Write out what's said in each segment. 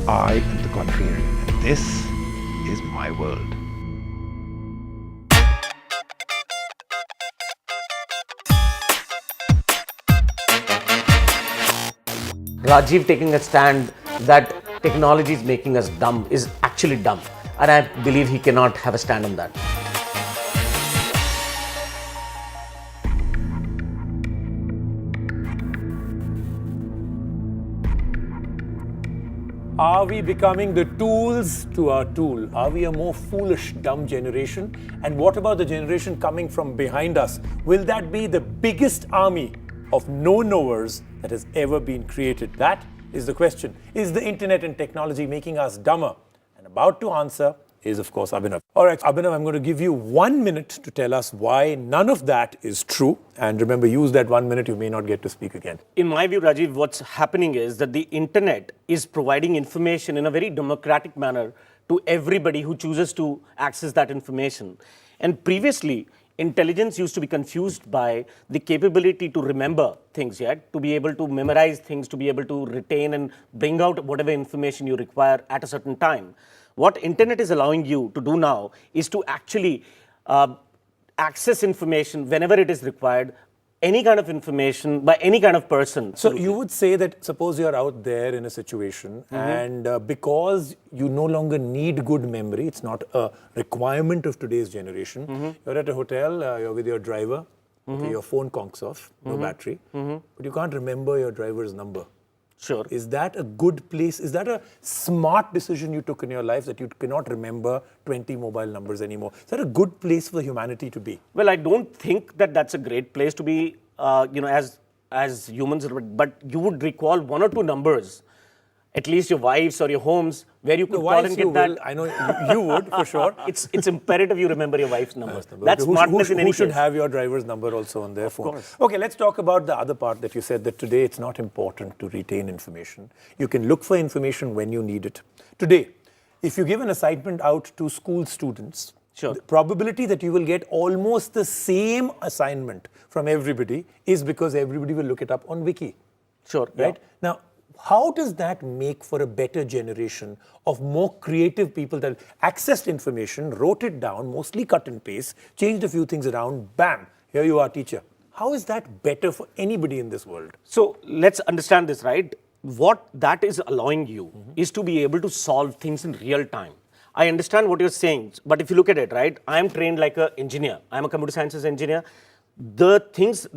I am the contrarian. And this is my world. Rajiv taking a stand that technology is making us dumb is actually dumb. And I believe he cannot have a stand on that. Are we becoming the tools to our tool? Are we a more foolish, dumb generation? And what about the generation coming from behind us? Will that be the biggest army of no-knowers that has ever been created? That is the question. Is the internet and technology making us dumber? And about to answer is, of course, Abhinav. All right, Abhinav, I'm going to give you 1 minute to tell us why none of that is true. And remember, use that 1 minute, you may not get to speak again. In my view, Rajiv, what's happening is that the internet is providing information in a very democratic manner to everybody who chooses to access that information. And previously, intelligence used to be confused by the capability to remember things, to be able to memorize things, to be able to retain and bring out whatever information you require at a certain time. What internet is allowing you to do now is to actually access information whenever it is required, any kind of information by any kind of person. So you would say that suppose you're out there in a situation and because you no longer need good memory, it's not a requirement of today's generation. You're at a hotel, you're with your driver, okay, your phone conks off, no battery, but you can't remember your driver's number. Sure. Is that a good place? Is that a smart decision you took in your life that you cannot remember 20 mobile numbers anymore? Is that a good place for humanity to be? Well, I don't think that that's a great place to be, as humans, but you would recall 1 or 2 numbers, at least your wife's or your home's, where you could call and get that. I know you would, for sure. It's imperative you remember your wife's number. That's smartness in any case. Who should have your driver's number also on their phone? Of course. Okay, let's talk about the other part that you said, that today it's not important to retain information. You can look for information when you need it. Today, if you give an assignment out to school students, sure, the probability that you will get almost the same assignment from everybody is because everybody will look it up on Wiki. Sure. Right? Yeah. Now, how does that make for a better generation of more creative people that accessed information, wrote it down, mostly cut and paste, changed a few things around, bam, here you are, teacher. How is that better for anybody in this world? So let's understand this, right? What that is allowing you is to be able to solve things in real time. I understand what you're saying, but if you look at it, right, I'm trained like an engineer. I'm a computer sciences engineer. The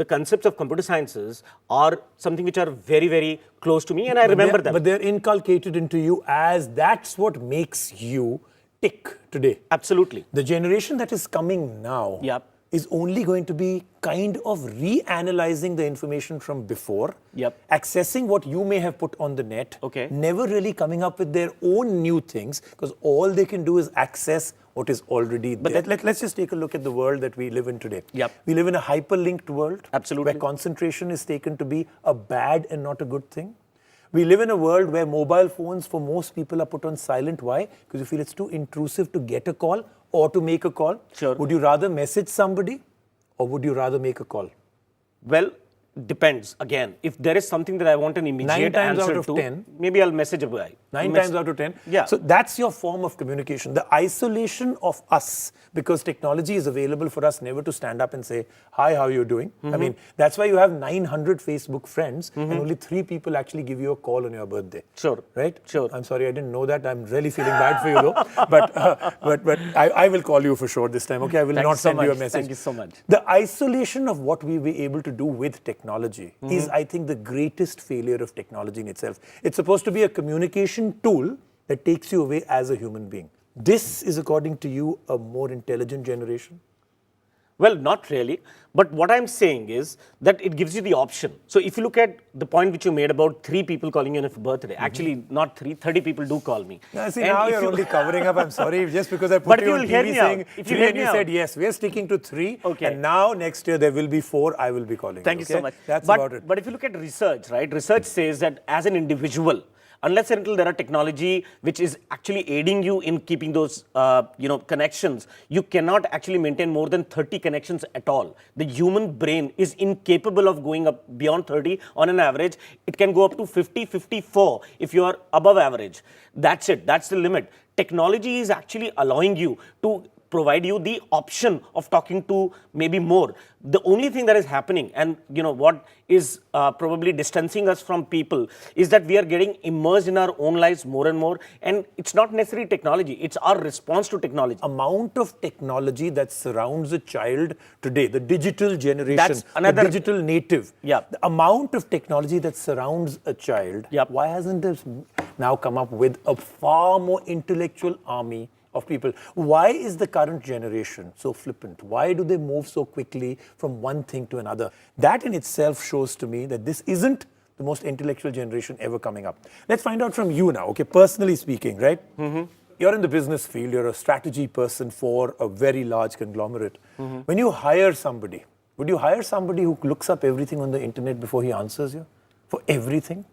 concepts of computer sciences are something which are very, very close to me, and I remember them. But they're inculcated into you as that's what makes you tick today. Absolutely. The generation that is coming now is only going to be kind of reanalyzing the information from before, accessing what you may have put on the net, never really coming up with their own new things, because all they can do is access what is already there. But let's just take a look at the world that we live in today. We live in a hyperlinked world, where concentration is taken to be a bad and not a good thing. We live in a world where mobile phones for most people are put on silent. Why? Because you feel it's too intrusive to get a call or to make a call. Sure. Would you rather message somebody or would you rather make a call? Well, depends. Again, if there is something that I want an immediate 9 times answer out of to, 10, maybe I'll message a guy. 9 times out of 10? Yeah. So that's your form of communication. The isolation of us, because technology is available for us never to stand up and say, hi, how are you doing? I mean, that's why you have 900 Facebook friends and only 3 people actually give you a call on your birthday. Sure. Right? Sure. I'm sorry, I didn't know that. I'm really feeling bad for you though. But I will call you for sure this time. Okay, I will not send you a message. Thank you so much. The isolation of what we were able to do with technology is, I think, the greatest failure of technology in itself. It's supposed to be a communication tool that takes you away as a human being. This is, according to you, a more intelligent generation? Well, not really. But what I'm saying is that it gives you the option. So if you look at the point which you made about 3 people calling you on a birthday, actually not 3, 30 people do call me. Yeah, see, now you're only covering up. I'm sorry, just because I put you on TV saying 3 and you said yes. We're sticking to 3. And now next year there will be 4. I will be calling you. Thank you so much. That's about it. But if you look at research, right? Research says that as an individual, Unless and until there are technology which is actually aiding you in keeping those connections, you cannot actually maintain more than 30 connections at all. The human brain is incapable of going up beyond 30 on an average. It can go up to 50, 54 if you are above average. That's it. That's the limit. Technology is actually allowing you to provide you the option of talking to maybe more. The only thing that is happening, and what is probably distancing us from people, is that we are getting immersed in our own lives more and more, and it's not necessarily technology, it's our response to technology. Amount of technology that surrounds a child today, the digital generation, that's another, the digital native, yeah. The amount of technology that surrounds a child, yep. Why hasn't this now come up with a far more intellectual army of people? Why is the current generation so flippant? Why do they move so quickly from one thing to another? That in itself shows to me that this isn't the most intellectual generation ever coming up. Let's find out from you now, okay, personally speaking, right? Mm-hmm. You're in the business field, you're a strategy person for a very large conglomerate. Mm-hmm. When you hire somebody, would you hire somebody who looks up everything on the internet before he answers you? For everything?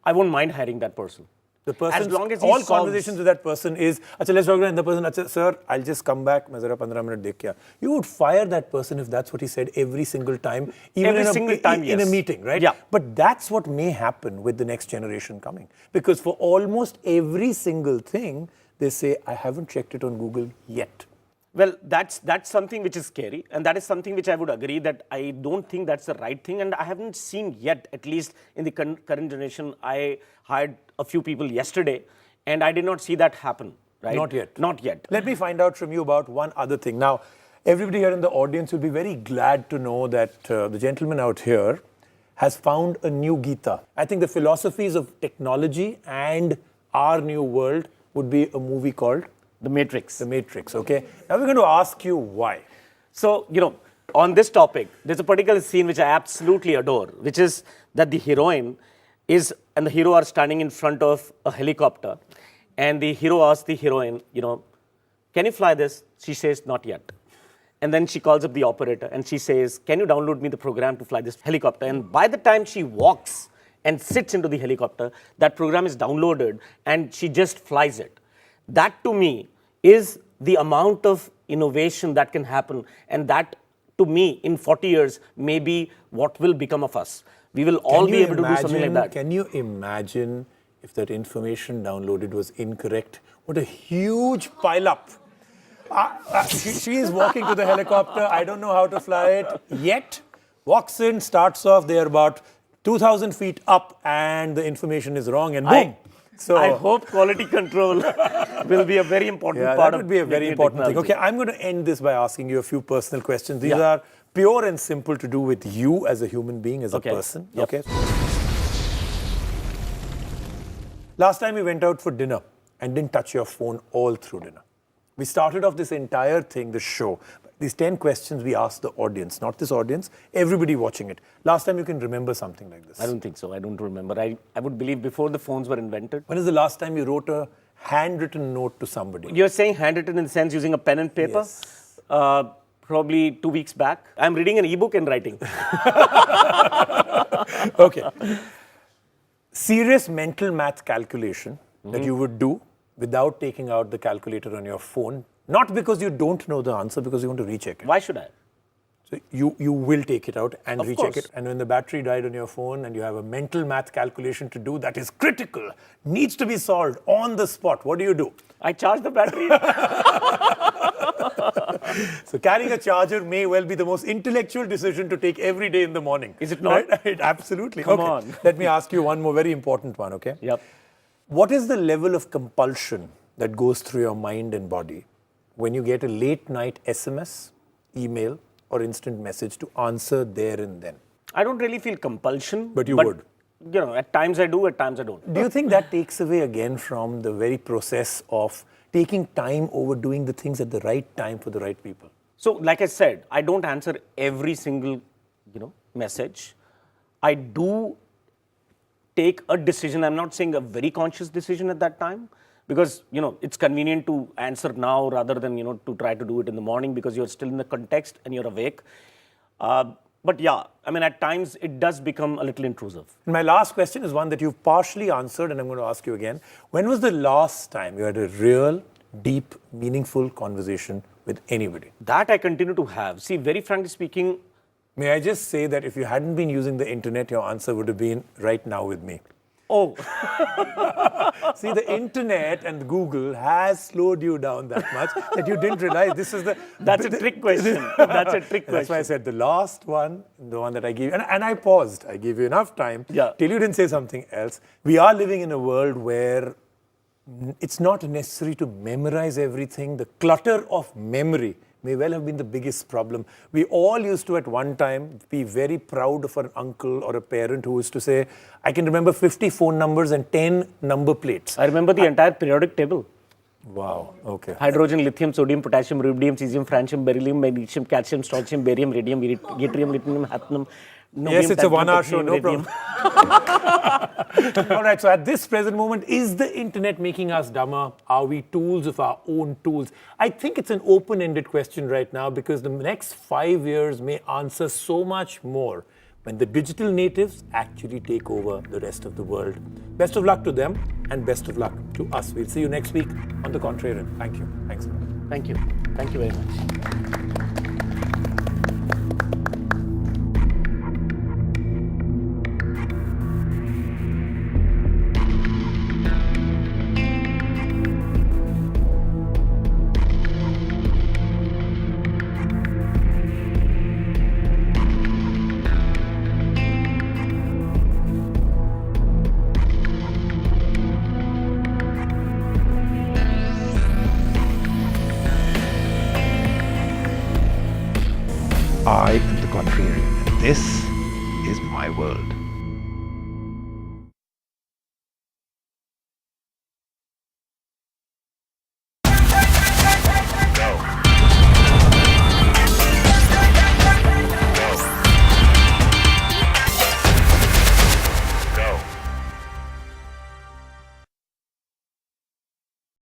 I won't mind hiring that person. The person, as long as all conversations with that person is, Achha, let's talk about the person, Achha, sir, I'll just come back, main zara 15 minute dekh ke aa." You would fire that person if that's what he said every single time, even in a meeting, right? Yeah. But that's what may happen with the next generation coming. Because for almost every single thing, they say, I haven't checked it on Google yet. Well, that's something which is scary, and that is something which I would agree that I don't think that's the right thing, and I haven't seen yet, at least in the current generation. I hired a few people yesterday, and I did not see that happen, right? Not yet. Not yet. Let me find out from you about one other thing. Now, everybody here in the audience will be very glad to know that the gentleman out here has found a new Gita. I think the philosophies of technology and our new world would be a movie called The Matrix. The Matrix, okay? Now we're going to ask you why. So, on this topic, there's a particular scene which I absolutely adore, which is that the heroine and the hero are standing in front of a helicopter, and the hero asks the heroine, can you fly this? She says, not yet. And then she calls up the operator and she says, can you download me the program to fly this helicopter? And by the time she walks and sits into the helicopter, that program is downloaded and she just flies it. That to me is the amount of innovation that can happen, and that to me in 40 years may be what will become of us. We will all be able to do something like that. Can you imagine if that information downloaded was incorrect? What a huge pile-up. She is walking to the helicopter. I don't know how to fly it yet. Walks in, starts off. They're about 2,000 feet up, and the information is wrong, and boom. So I hope quality control will be a very important part of that would be a very important thing. Okay, I'm going to end this by asking you a few personal questions. These are pure and simple to do with you as a human being, as a person. Yep. Okay. Last time we went out for dinner and didn't touch your phone all through dinner. We started off this entire thing, the show. These 10 questions we asked the audience, not this audience, everybody watching it. Last time you can remember something like this. I don't think so. I don't remember. I would believe before the phones were invented. When is the last time you wrote a handwritten note to somebody? You're saying handwritten in the sense using a pen and paper? Yes. Probably 2 weeks back. I'm reading an ebook and writing. Okay. Serious mental math calculation that you would do without taking out the calculator on your phone. Not because you don't know the answer, because you want to recheck it. Why should I? So you will take it out and recheck course. it. And when the battery died on your phone and you have a mental math calculation to do that is critical, needs to be solved on the spot, what do? I charge the battery. So carrying a charger may well be the most intellectual decision to take every day in the morning. Is it not? Right? Absolutely. Come on. Let me ask you one more very important one, okay? Yep. What is the level of compulsion that goes through your mind and body when you get a late night SMS, email, or instant message to answer there and then? I don't really feel compulsion. But you would? At times I do, at times I don't. Do you think that takes away again from the very process of taking time over doing the things at the right time for the right people? So, like I said, I don't answer every single, message. I do take a decision. I'm not saying a very conscious decision at that time, because, it's convenient to answer now rather than, to try to do it in the morning because you're still in the context and you're awake. But yeah, I mean, at times it does become a little intrusive. My last question is one that you've partially answered, and I'm going to ask you again. When was the last time you had a real, deep, meaningful conversation with anybody? That I continue to have. See, very frankly speaking... May I just say that if you hadn't been using the internet, your answer would have been right now with me. Oh. See, the internet and Google has slowed you down that much that you didn't realize this is the... That's a trick question. That's a trick question. That's why I said the last one, the one that I gave you, and I paused. I gave you enough time till you didn't say something else. We are living in a world where it's not necessary to memorize everything. The clutter of memory may well have been the biggest problem. We all used to, at one time, be very proud of an uncle or a parent who used to say, I can remember 50 phone numbers and 10 number plates. I remember the entire periodic table. Wow, okay. Hydrogen, lithium, sodium, potassium, rubidium, cesium, francium, beryllium, magnesium, calcium, strontium, barium, radium, yttrium, lithium, hafnium. Yes, it's a 1 hour show, no problem. All right, so at this present moment, is the internet making us dumber? Are we tools of our own tools? I think it's an open-ended question right now because the next 5 years may answer so much more when the digital natives actually take over the rest of the world. Best of luck to them and best of luck to us. We'll see you next week on The Contrarian. Thank you. Thanks a lot. Thank you. Thank you very much.